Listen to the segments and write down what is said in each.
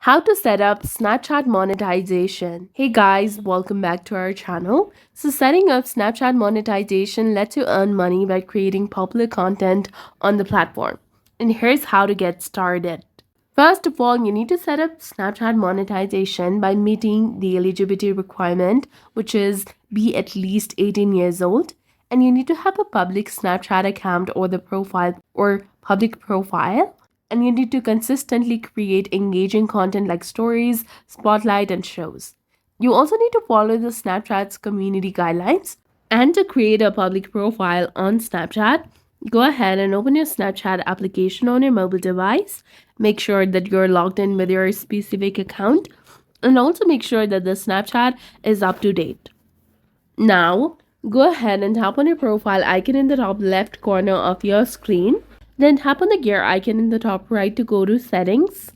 How to set up Snapchat monetization. Hey guys, welcome back to our channel. So setting up Snapchat monetization lets you earn money by creating popular content on the platform. And here's how to get started. First of all, you need to set up Snapchat monetization by meeting the eligibility requirement, which is be at least 18 years old. And you need to have a public Snapchat account or the profile or public profile. And you need to consistently create engaging content like stories, spotlight, and shows. You also need to follow the Snapchat's community guidelines. And to create a public profile on Snapchat, go ahead and open your Snapchat application on your mobile device. Make sure that you're logged in with your specific account, and also make sure that the Snapchat is up to date. Now, go ahead and tap on your profile icon in the top left corner of your screen. Then tap on the gear icon in the top right to go to settings.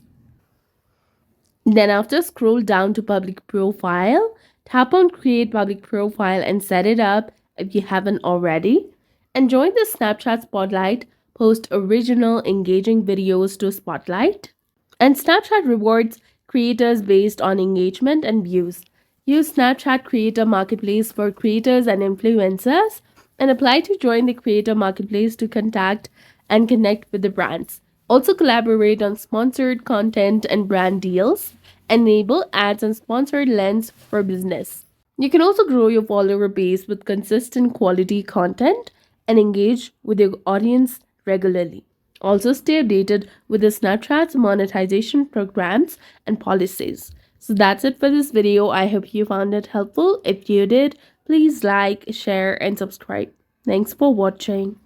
Then after scroll down to public profile, tap on create public profile and set it up if you haven't already. And join the Snapchat Spotlight, post original engaging videos to Spotlight. And Snapchat rewards creators based on engagement and views. Use Snapchat Creator Marketplace for creators and influencers and apply to join the Creator Marketplace to contact and connect with the brands. Also collaborate on sponsored content and brand deals. Enable ads and sponsored links for business. You can also grow your follower base with consistent quality content and engage with your audience regularly. Also stay updated with the Snapchat's monetization programs and policies. So that's it for this video. I hope you found it helpful. If you did, please like, share, and subscribe. Thanks for watching.